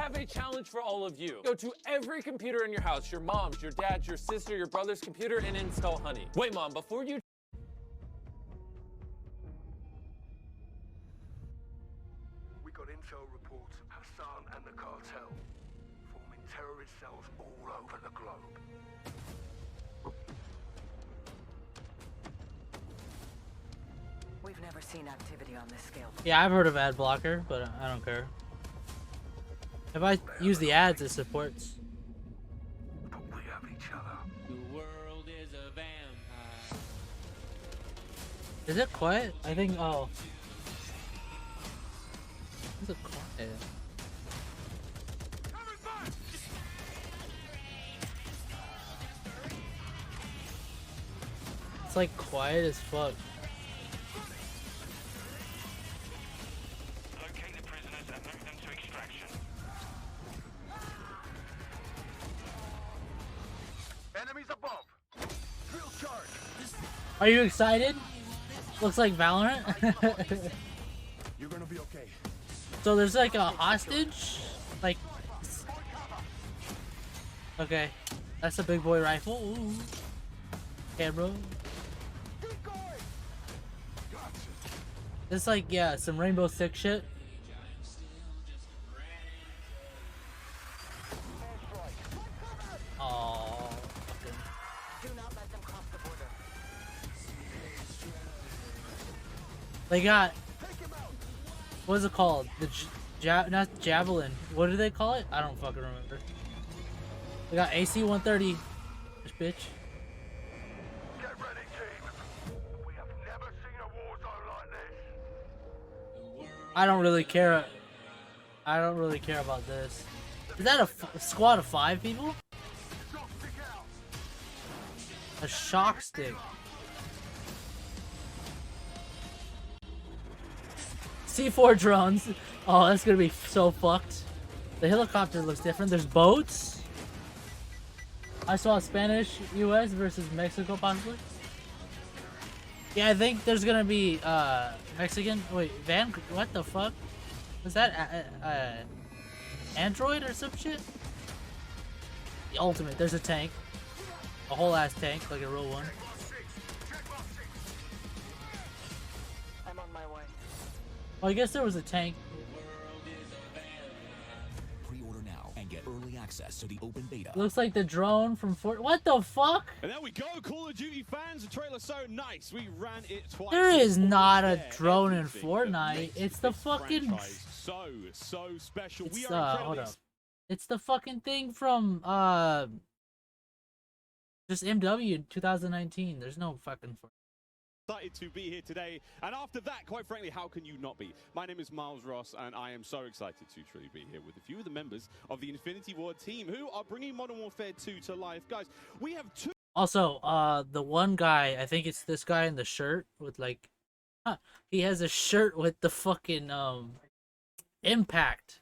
have a challenge for all of you. Go to every computer in your house, your mom's, your dad's, your sister, your brother's computer, and install Honey. Wait, Mom, before you... We got intel reports of Hassan and the cartel forming terrorist cells all over the globe. We've never seen activity on this scale. Yeah, I've heard of ad blocker, but I don't care. If I use the ads, it supports. But we have each other. The world is a vampire. Is it quiet? I think. Oh. Is it quiet? It's like quiet as fuck. Locate the prisoners and move them to extraction. Enemies above. Drill charge. Are you excited? Looks like Valorant. You're gonna be okay. So there's like a hostage? Like... Okay. That's a big boy rifle. Ooh. Camera. It's like, yeah, some Rainbow Six shit. Oh. Do not let them cross the border. They got... What is it called? The not javelin. What do they call it? I don't fucking remember. They got AC-130. This bitch. Get ready, team. We have never seen a war zone like this. I don't really care. I don't really care about this. Is that a squad of 5 people? Shock stick out. A shock stick. C4 drones. Oh, that's gonna be so fucked. The helicopter looks different. There's boats. I saw Spanish US versus Mexico possibly. Yeah, I think there's gonna be Mexican. Wait, what the fuck? Was that Android or some shit? The ultimate. There's a tank. A whole ass tank, like a real one. I'm on my way. Well, I guess there was a tank. Pre-order now and get early access to the open beta. Looks like the drone from Fort. What the fuck? And there we go, Call of Duty fans. The trailer so nice. We ran it twice. There is not a There, drone in everything that Fortnite. makes It's the this fucking. franchise so special. It's We are hold incredibly up. It's the fucking thing from just MW in 2019. There's no fucking. excited to be here today. And after that, quite frankly, how can you not be? My name is Miles Ross, and I am so excited to truly be here with a few of the members of the Infinity Ward team who are bringing Modern Warfare 2 to life. Guys, we have 2. Also, the one guy, I think it's this guy in the shirt with like, he has a shirt with the fucking impact.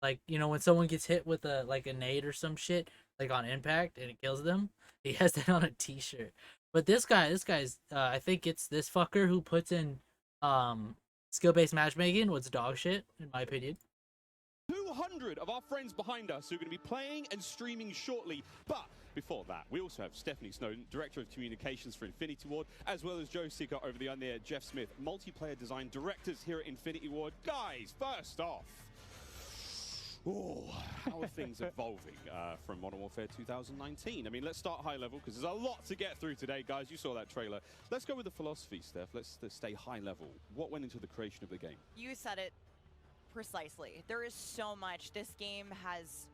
Like, you know, when someone gets hit with a like a nade or some shit, like on impact and it kills them, he has that on a t-shirt. But this guy's I think it's this fucker who puts in skill-based matchmaking, what's dog shit in my opinion. 200 of our friends behind us who are going to be playing and streaming shortly. But before that, we also have Stephanie Snowden, Director of Communications for Infinity Ward, as well as Joe Sicker over the on-air, Jeff Smith, Multiplayer Design Directors here at Infinity Ward. Guys, first off, how are things evolving from Modern Warfare 2019? I mean, let's start high level because there's a lot to get through today, guys. You saw that trailer. Let's go with the philosophy, Steph. Let's stay high level. What went into the creation of the game? You said it precisely. There is so much. This game has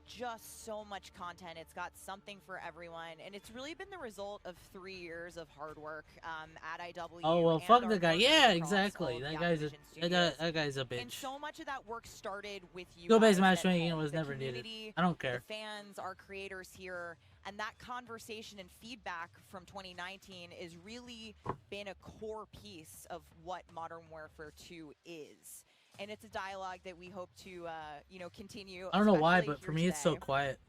just so much content. It's got something for everyone, and it's really been the result of 3 years of hard work at IW. Oh well, and fuck our the guy. partners Yeah, across exactly. all of That the guy's a Activision studios. that guy's a bitch. And so much of that work started with you. Skill-based guys at matchmaking home. was The never needed. community, I don't care. The fans, our creators here, and that conversation and feedback from 2019 is really been a core piece of what Modern Warfare 2 is. And it's a dialogue that we hope to, continue. I don't know why, especially but for here me it's so today. quiet.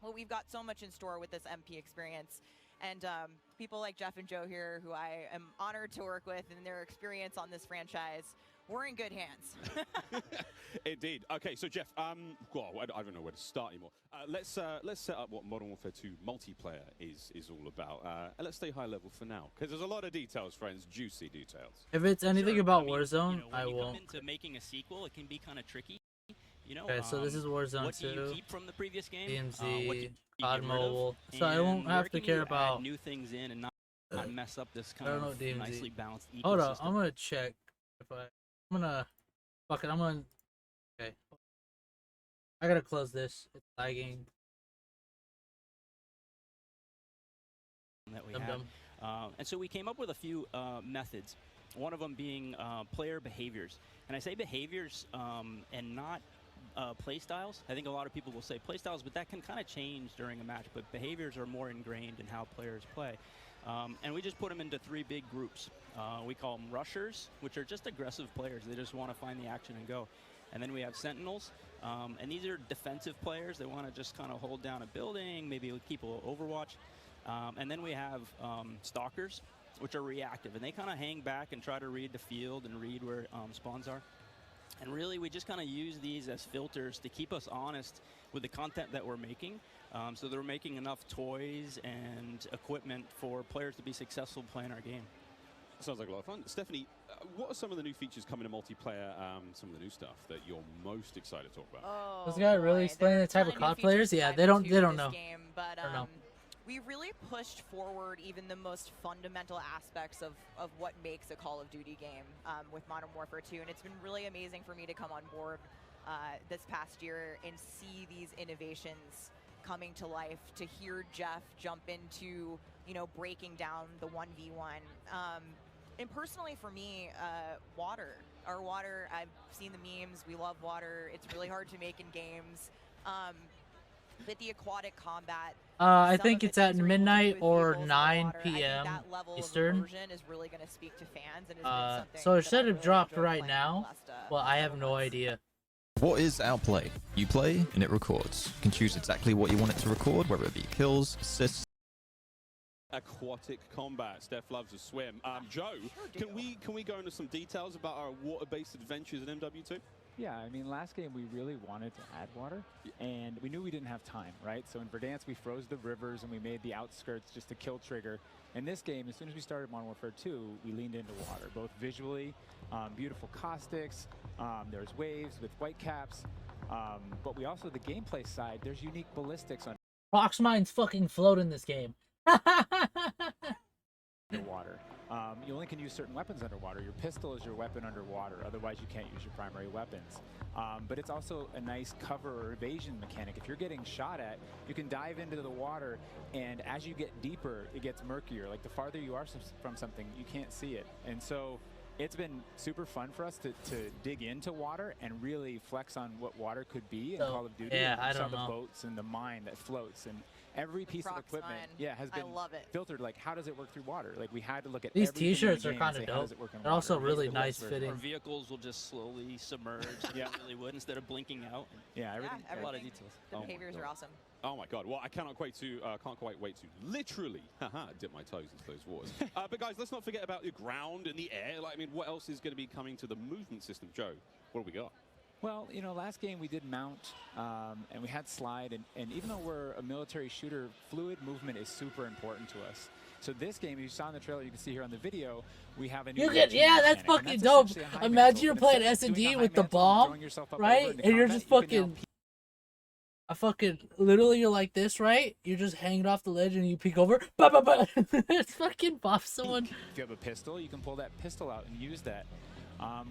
Well, we've got so much in store with this MP experience. And people like Jeff and Joe here, who I am honored to work with and their experience on this franchise, we're in good hands. Indeed. Okay, so Jeff, well, I don't know where to start anymore. Let's set up what Modern Warfare 2 multiplayer is all about. And let's stay high level for now, because there's a lot of details, friends, juicy details. If it's anything about Warzone, you know, when I you won't. come into making a sequel, it can be kind of tricky. You know, Okay, so this is Warzone what do you 2, keep from the previous game? DMZ, What do you COD get rid of? Mobile. So I And won't where have to can care you add about. new things in and not mess up this I kind don't know of DMZ. nicely balanced ecosystem. Hold on, I'm gonna check if I'm gonna. Fuck it, I'm gonna. Okay. I gotta close this. It's lagging. that we Dum had. dum. And so we came up with a few methods. One of them being player behaviors. And I say behaviors and not play styles. I think a lot of people will say play styles, but that can kind of change during a match. But behaviors are more ingrained in how players play. And we just put them into 3 big groups. We call them rushers, which are just aggressive players. They just want to find the action and go. And then we have sentinels. And these are defensive players. They want to just kind of hold down a building, maybe keep a overwatch. And then we have stalkers, which are reactive. And they kind of hang back and try to read the field and read where spawns are. And really, we just kind of use these as filters to keep us honest with the content that we're making. So they're making enough toys and equipment for players to be successful playing our game. Sounds like a lot of fun. Stephanie, what are some of the new features coming to multiplayer, some of the new stuff that you're most excited to talk about? Oh, This guy really boy. explaining There are the type a of ton new COD players? features Yeah, to they dive don't into in know. this game, but don't know. we really pushed forward even the most fundamental aspects of what makes a Call of Duty game with Modern Warfare 2, and it's been really amazing for me to come on board this past year and see these innovations coming to life, to hear Jeff jump into, you know, breaking down the 1v1. And personally for me, water. Our water, I've seen the memes, we love water. It's really hard to make in games. But the aquatic combat, I some think of it's the at things we're able to do midnight with or vehicles in the 9 water, I think p.m. that level of Eastern. immersion is really going to speak to fans, and has been something So it that should I have really dropped enjoyed right playing now. the last, Well, I have several no months. idea. What is Outplay? You play and it records. You can choose exactly what you want it to record, whether it be kills, assists. Aquatic combat. Steph loves to swim. Joe, Sure can we go into some details about our water-based adventures in MW2? Yeah, I mean, last game we really wanted to add water, and we knew we didn't have time, right? So in Verdansk, we froze the rivers and we made the outskirts just a kill trigger. In this game, as soon as we started Modern Warfare 2, we leaned into water, both visually, beautiful caustics, there's waves with white caps, but we also, the gameplay side, there's unique ballistics on Proxmine's fucking float in this game. underwater. You only can use certain weapons underwater. Your pistol is your weapon underwater. Otherwise, you can't use your primary weapons. But it's also a nice cover or evasion mechanic. If you're getting shot at, you can dive into the water, and as you get deeper, it gets murkier. Like the farther you are from something, you can't see it. And so it's been super fun for us to dig into water and really flex on what water could be in Call of Duty. Yeah, and I saw don't the know. boats and the mine that floats, and every piece of equipment has I been love it. filtered. Like, how does it work through water? Like, we had to look at These everything in the t-shirts are game and kind say, of how does dope. it work in They're water? also What's really the nice whisper? fitting. Our vehicles will just slowly submerge like Yeah. they really would instead of blinking out. Yeah, everything. A lot of everything. details. The Oh my behaviors God. are awesome. Oh my God! Well, I can't quite wait to literally, dip my toes into those waters. But guys, let's not forget about the ground and the air. Like, I mean, what else is going to be coming to the movement system, Joe? What have we got? Well, you know, last game we did mount, and we had slide, and even though we're a military shooter, fluid movement is super important to us. So this game, you saw in the trailer, you can see here on the video, we have a new You get, routine yeah, that's mechanic, and fucking dope. essentially a high Imagine mantle. you're But playing instead of doing S&D a with high the mantle bomb, throwing yourself up right? over into And you're combat, just you can now fucking, literally you're like this, right? You're just hanging off the ledge and you peek over, bah, bah, bah. It's fucking buff someone. If you have a pistol, you can pull that pistol out and use that.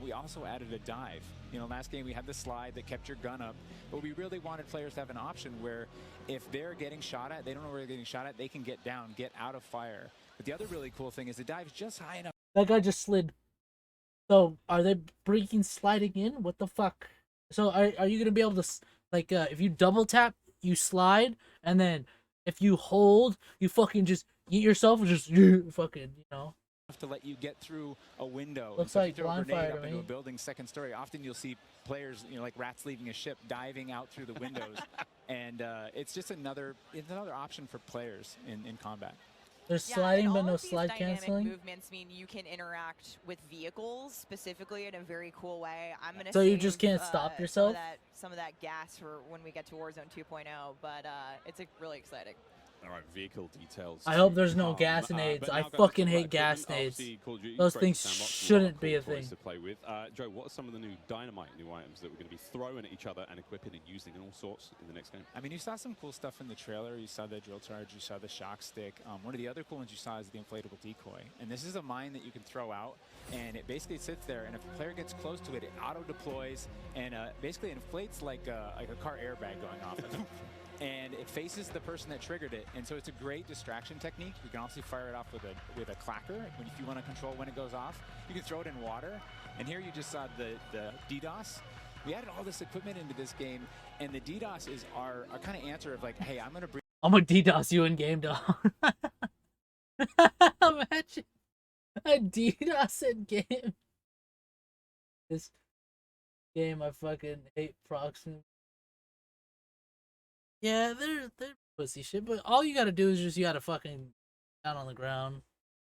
We also added a dive. You know, last game we had the slide that kept your gun up, but we really wanted players to have an option where if they're getting shot at, they don't know where they're getting shot at, they can get down, get out of fire. But the other really cool thing is the dive's just high enough. That guy just slid. So, are they breaking sliding in? What the fuck? So, are you gonna be able to, like, if you double tap, you slide, and then if you hold, you fucking just eat yourself, and just fucking, you know? To let you get through a window. Looks So if like you throw a blind grenade fire up to into a me. building's second story, often you'll see players, you know, like rats leaving a ship, diving out through the windows, and it's just another option for players in combat. There's Yeah, sliding and but all no of these slide dynamic canceling. movements mean you can interact with vehicles specifically in a very cool way. I'm gonna So you just save, can't stop some of yourself? that gas for when we get to Warzone 2.0, but it's really exciting. All right, vehicle details. I hope to there's no come. gas nades. But I now, guys, fucking let's talk hate about gas equipment. nades. Obviously, Call of Duty Those created things sandbox, a lot of shouldn't be cool a toys thing. to play with. Joe, what are some of the new dynamite new items that we're going to be throwing at each other and equipping and using and all sorts in the next game? I mean, you saw some cool stuff in the trailer. You saw the drill charge. You saw the shock stick. One of the other cool ones you saw is the inflatable decoy. And this is a mine that you can throw out, and it basically sits there. And if a player gets close to it, it auto deploys and basically inflates like a car airbag going off. And it faces the person that triggered it, and so it's a great distraction technique. You can also fire it off with a clacker if you want to control when it goes off. You can throw it in water, and here you just saw the DDoS. We added all this equipment into this game, and the DDoS is our kind of answer of like, hey, I'm gonna bring. I'm gonna DDoS you in game, dog. Imagine a DDoS in game. This game, I fucking hate proximity. Yeah, they're pussy shit, but all you gotta do is just you gotta fucking down on the ground.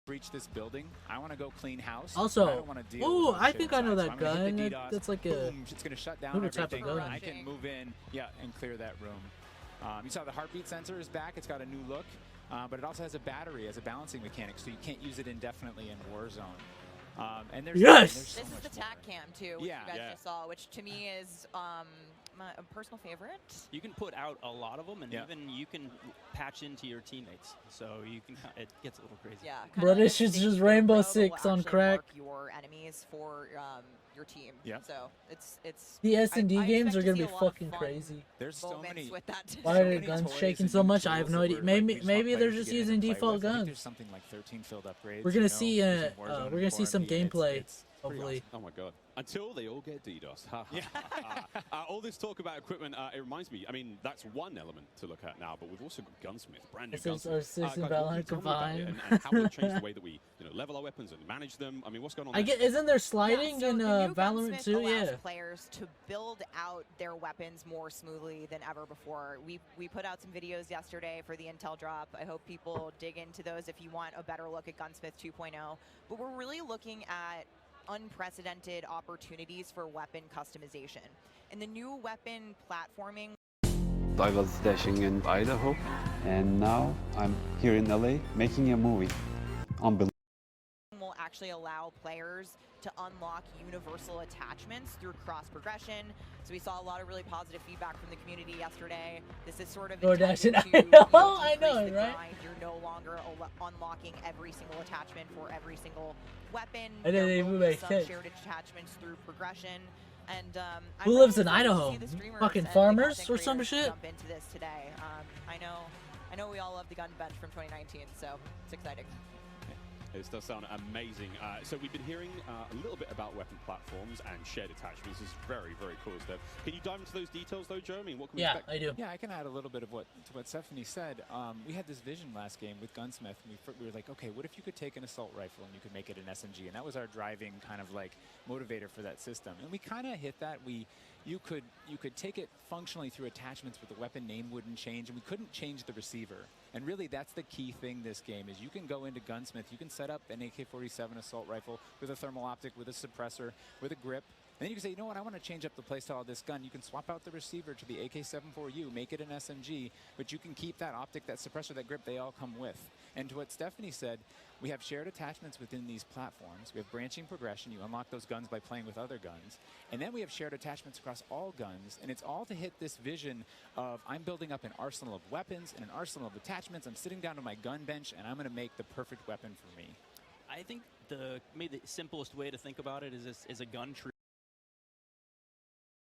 Breach this building. I want to go clean house. Also, I don't want to deal ooh, with I think I know inside, so that I'm gonna hit the gun. DDoS, That's like a boom, it's gonna shut down new type of everything. gun. I can move in, and clear that room. You saw the heartbeat sensor is back. It's got a new look, but it also has a battery as a balancing mechanic, so you can't use it indefinitely in Warzone. And there's Yes! This is the tac cam too, which you guys just saw, which to me is a personal favorite. You can put out a lot of them, and even you can patch into your teammates, so you can. It gets a little crazy. Yeah, Bro, this shit's just Rainbow will Six on actually crack. mark your enemies for your team. Yeah. So it's The S&D I games expect are to gonna see be a lot of fucking fun crazy. There's so moments many. with that. Why are the many guns toys shaking and so new much? I have tools no that idea. we're, Maybe we just want maybe they're players to just get in using and play default with. I think guns. there's something like 13 field upgrades. We're gonna you know, see using Warzone we're gonna see and some 4MD. gameplay. It's pretty Hopefully. Oh my god. Until they all get DDoS. All this talk about equipment, it reminds me, I mean, that's one element to look at now, but we've also got Gunsmith, brand new This is Gunsmith. our Six and Guys, what can Valorant you tell me about it, combined. and how will it change the way that we level our weapons and manage them? I mean, what's going on I there? get isn't there sliding so in the new Valorant Gunsmith too? allows Yeah. players to build out their weapons more smoothly than ever before. We put out some videos yesterday for the Intel drop. I hope people dig into those if you want a better look at Gunsmith 2.0. But we're really looking at unprecedented opportunities for weapon customization. And the new weapon platforming I was dashing in Idaho, and now I'm here in LA making a movie. Unbelievable. will actually allow players to unlock universal attachments through cross progression. So we saw a lot of really positive feedback from the community yesterday. This is sort of DoorDash intended it. to, I know, decrease the right? grind. You're no longer unlocking every single attachment for every single weapon. I didn't There even will be make some sense. shared attachments through progression. And I'm Who really lives in excited to Idaho? see the streamers Fucking and the farmers content or some creators shit? Jump into this today. I know we all love the gun bench from 2019, so it's exciting. This does sound amazing. So we've been hearing a little bit about weapon platforms and shared attachments. This is very, very cool stuff. Can you dive into those details, though, Joe? I mean, what can we expect? I do. Yeah, I can add a little bit of what Stephanie said. We had this vision last game with Gunsmith, and we were like, okay, what if you could take an assault rifle and you could make it an SMG? And that was our driving kind of like motivator for that system. And we kind of hit that. You could take it functionally through attachments, but the weapon name wouldn't change, and we couldn't change the receiver. And really, that's the key thing this game is you can go into Gunsmith, you can set up an AK-47 assault rifle with a thermal optic, with a suppressor, with a grip. And then you can say, you know what, I want to change up the playstyle of this gun. You can swap out the receiver to the AK-74U, make it an SMG, but you can keep that optic, that suppressor, that grip, they all come with. And to what Stephanie said, we have shared attachments within these platforms. We have branching progression. You unlock those guns by playing with other guns. And then we have shared attachments across all guns. And it's all to hit this vision of I'm building up an arsenal of weapons and an arsenal of attachments. I'm sitting down to my gun bench, and I'm going to make the perfect weapon for me. I think maybe the simplest way to think about it is a gun tree.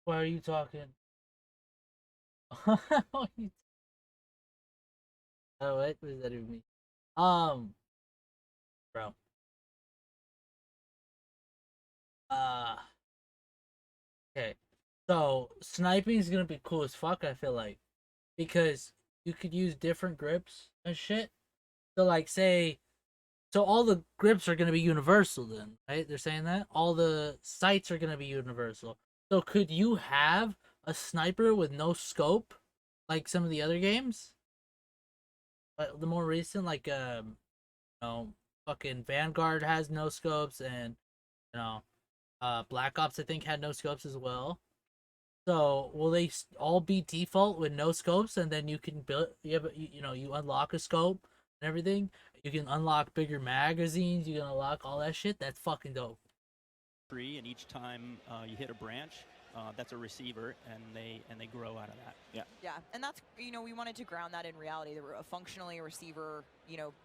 Why are you talking? Oh, what does that even mean? Bro. Okay. So sniping is gonna be cool as fuck, I feel like, because you could use different grips and shit. So like, so all the grips are gonna be universal then, right? They're saying that all the sights are gonna be universal. So could you have a sniper with no scope, like some of the other games? The more recent, like fucking Vanguard has no scopes, and Black Ops I think had no scopes as well. So will they all be default with no scopes, and then you can build? You unlock a scope and everything. You can unlock bigger magazines. You can unlock all that shit. That's fucking dope. Free, and each time you hit a branch, that's a receiver, and they grow out of that. Yeah. Yeah, and that's, we wanted to ground that in reality. Functionally, a receiver,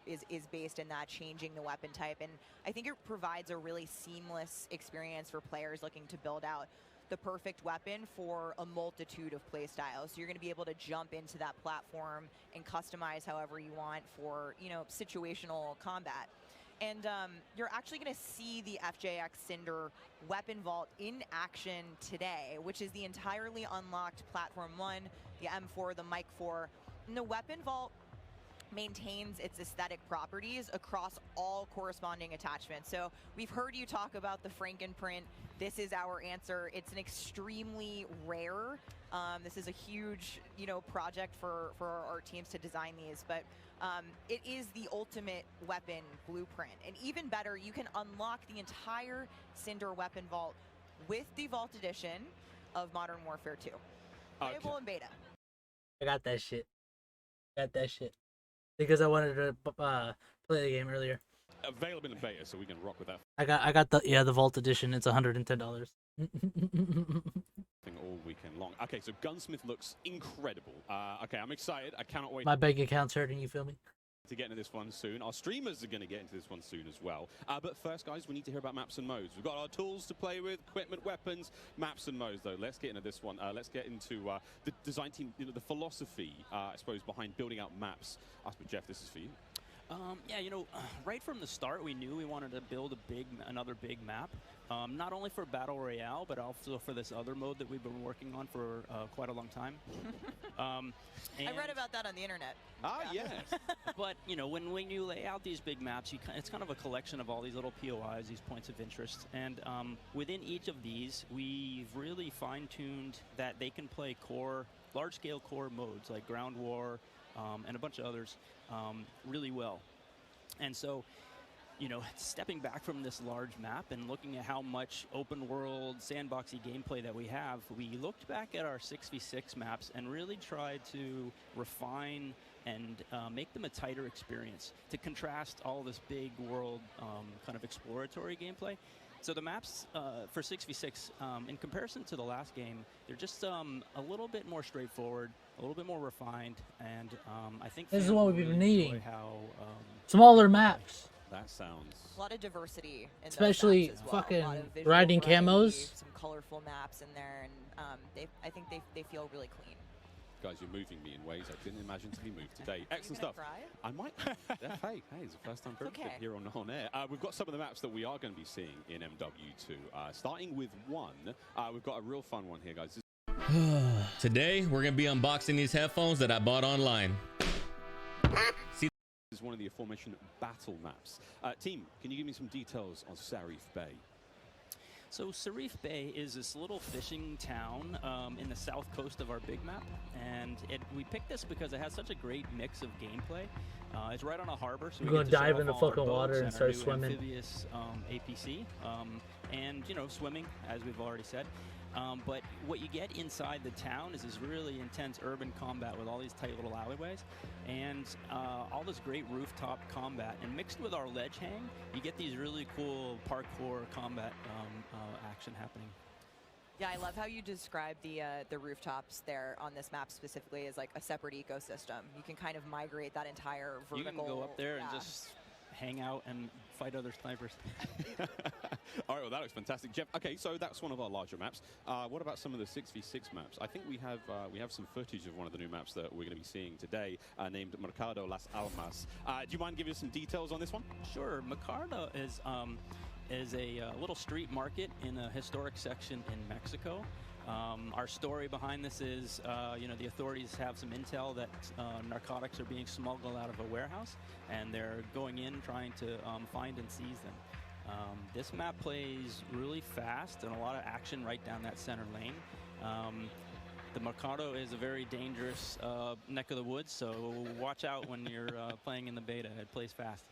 is based in that, changing the weapon type, and I think it provides a really seamless experience for players looking to build out the perfect weapon for a multitude of play styles. So you're going to be able to jump into that platform and customize however you want for, situational combat. And you're actually going to see the FJX Cinder weapon vault in action today, which is the entirely unlocked Platform 1, the M4, the Mic 4. And the weapon vault maintains its aesthetic properties across all corresponding attachments. So we've heard you talk about the Frankenprint. This is our answer. It's an extremely rare. This is a huge, project for our art teams to design these, but it is the ultimate weapon blueprint. And even better, you can unlock the entire Cinder weapon vault with the Vault Edition of Modern Warfare 2. Playable in beta. I got that shit. Because I wanted to play the game earlier. Available in beta, so we can rock with that. I got the Vault Edition. It's $110. All weekend long. Okay, so Gunsmith looks incredible. Okay, I'm excited. I cannot wait. My bank account's hurting. You feel me? To get into this one soon. Our streamers are going to get into this one soon as well. But first, guys, we need to hear about maps and modes. We've got our tools to play with, equipment, weapons, maps and modes, though. Let's get into this one. Let's get into the design team, the philosophy, I suppose, behind building out maps. But Jeff, this is for you. Yeah, right from the start, we knew we wanted to build another big map, not only for Battle Royale, but also for this other mode that we've been working on for quite a long time. I read about that on the internet. Yes. But, when you lay out these big maps, it's kind of a collection of all these little POIs, these points of interest. And within each of these, we've really fine-tuned that they can play large-scale core modes like Ground War, and a bunch of others really well. And so, stepping back from this large map and looking at how much open world sandboxy gameplay that we have, we looked back at our 6v6 maps and really tried to refine and make them a tighter experience to contrast all this big world kind of exploratory gameplay. So the maps for 6v6, in comparison to the last game, they're just a little bit more straightforward, a little bit more refined, and I think this is what we've been needing. Smaller maps. That sounds... A lot of diversity in especially those maps as well. fucking riding camos. Some colorful maps in there, and I think they feel really clean. Guys, you're moving me in ways I didn't imagine to be moved today. Excellent stuff. Cry? I might. Hey, it's the first time for everything here on air. We've got some of the maps that we are going to be seeing in MW2. Starting with one, we've got a real fun one here, guys. Today, we're going to be unboxing these headphones that I bought online. See, this is one of the aforementioned battle maps. Team, can you give me some details on Sarif Bay? So Sarif Bay is this little fishing town in the south coast of our big map, and we picked this because it has such a great mix of gameplay. It's right on a harbor, so we're we gonna dive in the fucking water and start swimming. Amphibious APC, and swimming, as we've already said. But what you get inside the town is this really intense urban combat with all these tight little alleyways and all this great rooftop combat. And mixed with our ledge hang, you get these really cool parkour combat action happening. Yeah, I love how you describe the rooftops there on this map specifically as like a separate ecosystem. You can kind of migrate that entire vertical. You can go up there and just hang out and fight other snipers. All right, well, that looks fantastic, Jeff. Okay, so that's one of our larger maps. What about some of the 6v6 maps? I think we have some footage of one of the new maps that we're going to be seeing today, named Mercado Las Almas. Do you mind giving us some details on this one? Sure. Mercado is a little street market in a historic section in Mexico. Our story behind this is, the authorities have some intel that narcotics are being smuggled out of a warehouse, and they're going in trying to find and seize them. This map plays really fast and a lot of action right down that center lane. The Mercado is a very dangerous neck of the woods, so watch out when you're playing in the beta. It plays fast.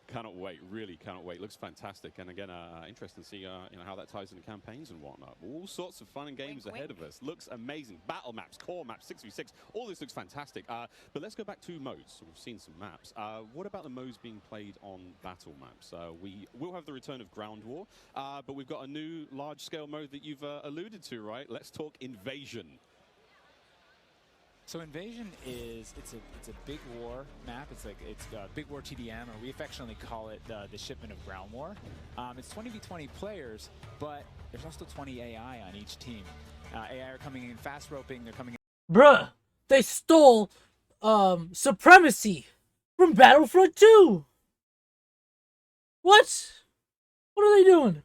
Cannot wait, really cannot wait. Looks fantastic, and again, interesting to see how that ties into campaigns and whatnot. All sorts of fun and games ahead of us. Looks amazing. Battle maps, core maps, 6v6, all this looks fantastic. But let's go back to modes. We've seen some maps. What about the modes being played on battle maps? We will have the return of Ground War, but we've got a new large-scale mode that you've alluded to, right? Let's talk Invasion. So Invasion is it's a big war map. It's Big War TDM, or we affectionately call it the shipment of Ground War. It's 20v20 players, but there's also 20 AI on each team. AI are coming in fast roping. They're coming in. Bruh, they stole Supremacy from Battlefront 2. What? What are they doing?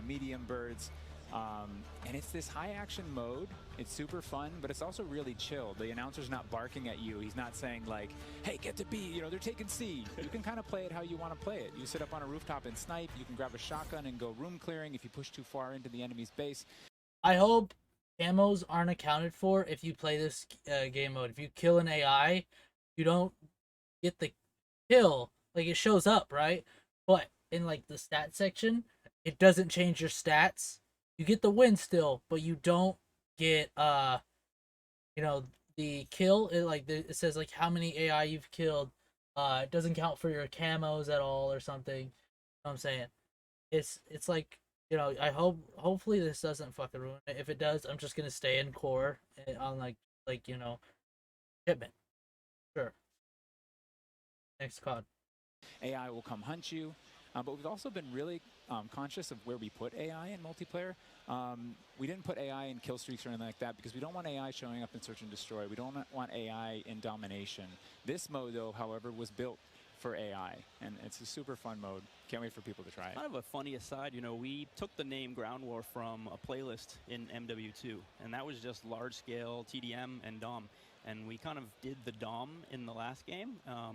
Medium birds. And it's this high action mode. It's super fun, but it's also really chill. The announcer's not barking at you. He's not saying like, hey, get to B, you know, they're taking C. You can kind of play it how you want to play it. You sit up on a rooftop and snipe. You can grab a shotgun and go room clearing if you push too far into the enemy's base. I hope camos aren't accounted for if you play this game mode. If you kill an AI, you don't get the kill. Like, it shows up, right? But in like the stat section, it doesn't change your stats. You get the win still, but you don't get you know, the kill. It says like how many AI you've killed. It doesn't count for your camos at all or something. You know what I'm saying? It's like, you know, hopefully this doesn't fucking ruin it. If it does, I'm just gonna stay in core on like you know, shipment. Sure. Next COD. AI will come hunt you. But we've also been really conscious of where we put AI in multiplayer. We didn't put AI in kill streaks or anything like that because we don't want AI showing up in search and destroy. We don't want AI in domination. This mode, though, however, was built for AI, and it's a super fun mode. Can't wait for people to try it. Kind of a funny aside, you know, we took the name Ground War from a playlist in MW2, and that was just large-scale TDM and DOM. And we kind of did the DOM in the last game,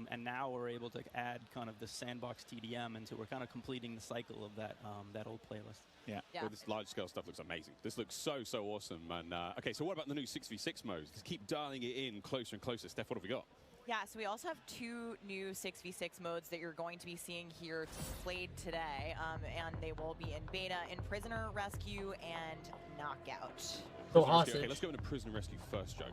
and now we're able to add kind of the sandbox TDM, and so we're kind of completing the cycle of that old playlist. Yeah. Well, this large-scale stuff looks amazing. This looks so awesome. And okay, so what about the new 6v6 modes? Let's keep dialing it in closer and closer. Steph, what have we got? Yeah, so we also have 2 new 6v6 modes that you're going to be seeing here played today, and they will be in beta, in Prisoner Rescue and Knockout. So hostage. Okay, let's go into Prisoner Rescue first, Joe.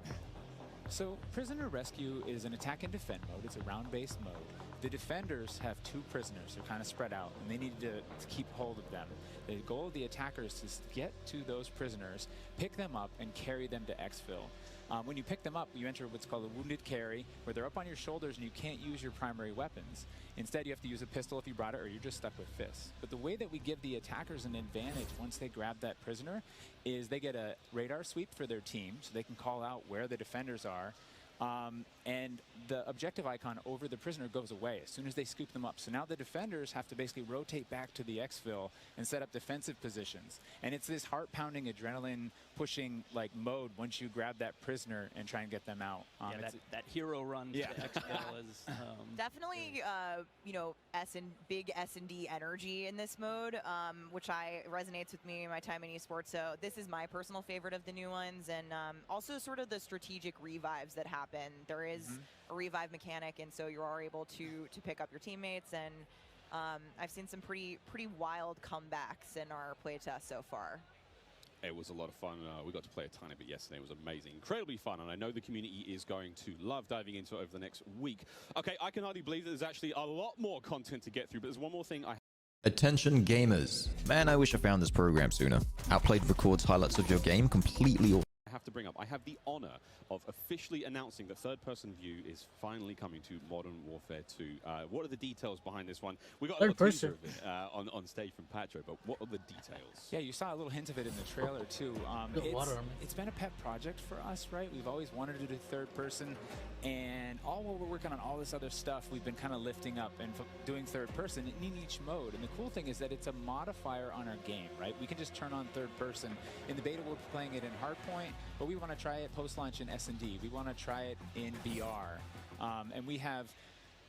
So Prisoner Rescue is an attack and defend mode. It's a round-based mode. The defenders have 2 prisoners. They're kind of spread out, and they need to keep hold of them. The goal of the attackers is to get to those prisoners, pick them up, and carry them to exfil. When you pick them up, you enter what's called a wounded carry, where they're up on your shoulders and you can't use your primary weapons. Instead, you have to use a pistol if you brought it, or you're just stuck with fists. But the way that we give the attackers an advantage once they grab that prisoner is they get a radar sweep for their team, so they can call out where the defenders are. And the objective icon over the prisoner goes away as soon as they scoop them up. So now the defenders have to basically rotate back to the exfil and set up defensive positions. And it's this heart-pounding, adrenaline-pushing like mode once you grab that prisoner and try and get them out. Yeah, that hero run to the exfil is definitely you know, big S&D energy in this mode, which resonates with me in my time in esports. So this is my personal favorite of the new ones, and also sort of the strategic revives that happen. There is a revive mechanic, and so you are able to pick up your teammates, and I've seen some pretty wild comebacks in our playtest so far. It was a lot of fun. We got to play a tiny bit yesterday. It was amazing. Incredibly fun, and I know the community is going to love diving into it over the next week. Okay, I can hardly believe that there's actually a lot more content to get through, but there's one more thing I... Attention gamers. Man, I wish I found this program sooner. Outplayed records highlights of your game completely. Have to bring up. I have the honor of officially announcing that third-person view is finally coming to Modern Warfare 2. What are the details behind this one? We got a little teaser of it on stage from Patro, but what are the details? Yeah, you saw a little hint of it in the trailer too. It's been a pet project for us, right? We've always wanted to do third-person, and all while we're working on all this other stuff, we've been kind of lifting up and doing third-person in each mode. And the cool thing is that it's a modifier on our game, right? We can just turn on third-person. In the beta, we're playing it in Hardpoint, but we want to try it post-launch in S&D. We want to try it in VR. And we have,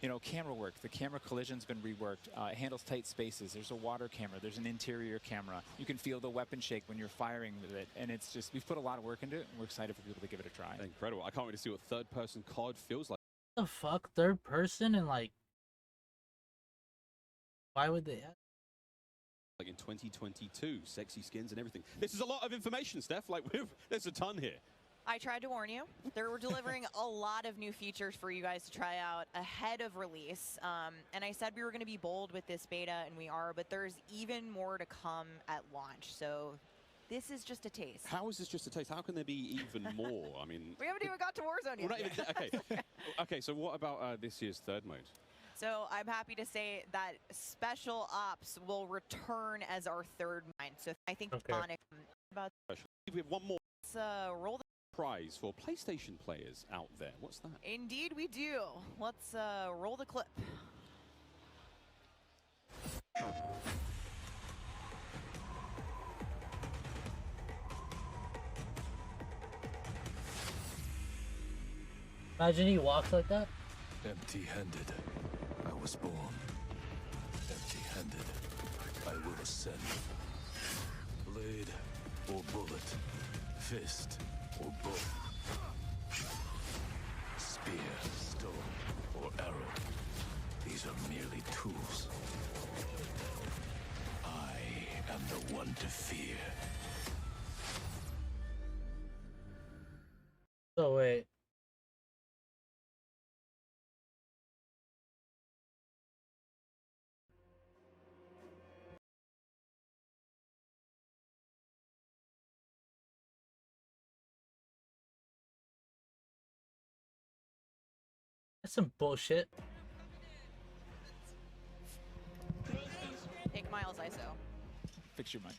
you know, camera work. The camera collision's been reworked. It handles tight spaces. There's a water camera. There's an interior camera. You can feel the weapon shake when you're firing with it. And it's just, we've put a lot of work into it, and we're excited for people to give it a try. Incredible. I can't wait to see what third-person COD feels like. What the fuck? Third person and like Why would they? Like in 2022, sexy skins and everything. This is a lot of information, Steph. Like, there's a ton here. I tried to warn you. We're delivering a lot of new features for you guys to try out ahead of release. And I said we were going to be bold with this beta, and we are, but there's even more to come at launch. So this is just a taste. How is this just a taste? How can there be even more? I mean, we haven't even got to Warzone yet. Not even, okay. Okay, so what about this year's third mode? So I'm happy to say that Special Ops will return as our third mine. So I think Sonic about. We have one more. Let's roll the prize for PlayStation players out there. What's that? Indeed we do. Let's roll the clip. Imagine he walks like that. Empty-handed, I was born. Empty-handed, I will ascend. Blade or bullet, fist or bow, spear, stone, or arrow. These are merely tools. I am the one to fear. So wait. That's some bullshit. Take Miles ISO. Fix your mind.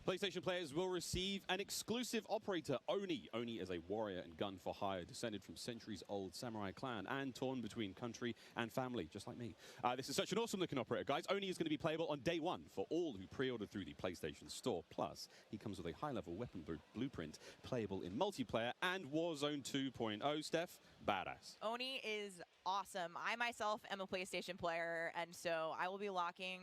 PlayStation players will receive an exclusive operator, Oni. Oni is a warrior and gun for hire, descended from centuries-old samurai clan and torn between country and family, just like me. This is such an awesome-looking operator, guys. Oni is going to be playable on day one for all who pre-ordered through the PlayStation Store. Plus, he comes with a high-level weapon blueprint, playable in multiplayer and Warzone 2.0. Steph, badass. Oni is awesome. I myself am a PlayStation player, and so I will be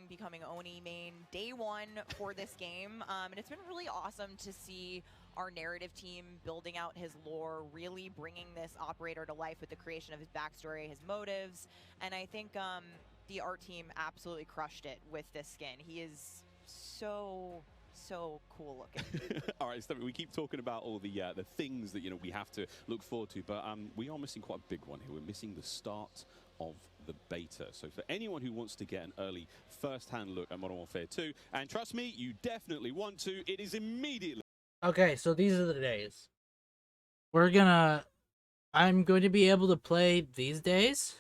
becoming Oni main day one for this game. And it's been really awesome to see our narrative team building out his lore, really bringing this operator to life with the creation of his backstory, his motives. And I think the art team absolutely crushed it with this skin. He is so cool looking. All right, Steph, we keep talking about all the things that we have to look forward to, but we are missing quite a big one here. We're missing the start of the beta. So for anyone who wants to get an early first-hand look at Modern Warfare 2, and trust me, you definitely want to, it is immediately. Okay, so these are the days. I'm going to be able to play these days,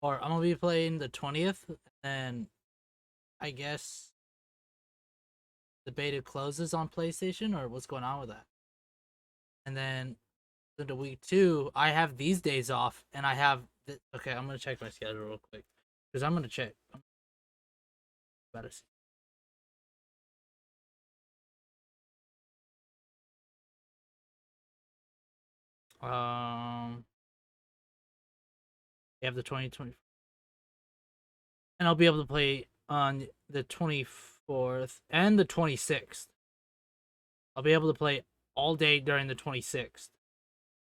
or I'm going to be playing the 20th, and I guess the beta closes on PlayStation, or what's going on with that? And then into week 2, I have these days off, and I have okay, I'm gonna check my schedule real quick because I'm gonna check. Better see. You have the 2020, and I'll be able to play on the 24th and the 26th. I'll be able to play all day during the 26th,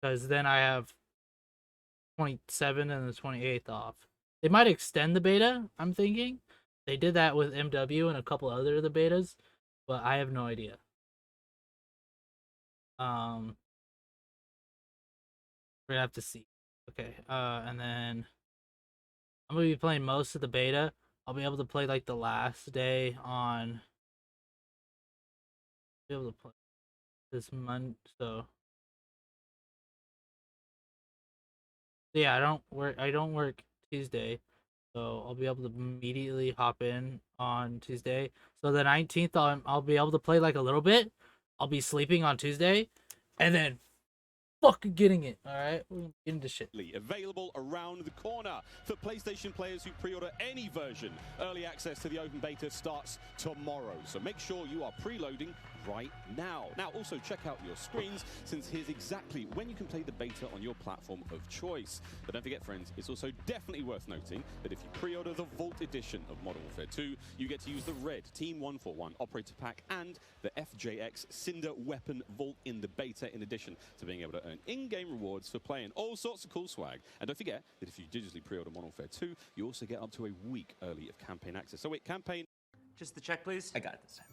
because then I have 27 and the 28th off. They might extend the beta, I'm thinking. They did that with MW and a couple other of the betas, but I have no idea. We're gonna have to see. Okay, and then I'm gonna be playing most of the beta. I'll be able to play like the last day on. Be able to play this month, so. Yeah, I don't work Tuesday, so I'll be able to immediately hop in on Tuesday. So the 19th, I'll be able to play like a little bit. I'll be sleeping on Tuesday, and then fucking getting it. All right, we're getting this shit. Available around the corner for PlayStation players who pre-order any version. Early access to the open beta starts tomorrow, so make sure you are preloading right now. Now, also check out your screens, since here's exactly when you can play the beta on your platform of choice. But don't forget, friends, it's also definitely worth noting that if you pre-order the Vault Edition of Modern Warfare 2, you get to use the red Team 141 Operator Pack and the FJX Cinder Weapon Vault in the beta, in addition to being able to earn in-game rewards for playing all sorts of cool swag. And don't forget that if you digitally pre-order Modern Warfare 2, you also get up to a week early of campaign access. So wait, campaign... Just the check, please. I got it this time.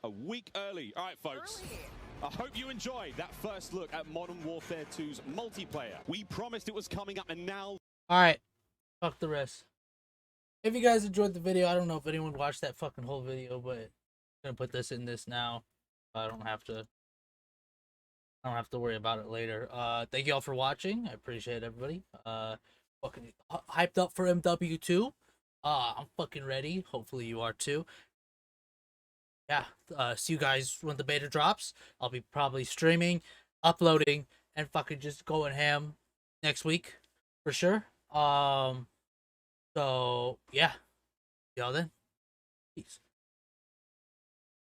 A week early. All right, folks. I hope you enjoyed that first look at Modern Warfare 2's multiplayer. We promised it was coming up, and now... Alright. Fuck the rest. If you guys enjoyed the video, I don't know if anyone watched that fucking whole video, but I'm gonna put this in this now. I don't have to worry about it later. Thank you all for watching. I appreciate everybody. Fucking hyped up for MW2. I'm fucking ready. Hopefully you are too. Yeah, see you guys when the beta drops. I'll be probably streaming, uploading, and fucking just going ham next week for sure. So yeah, see y'all then. Peace.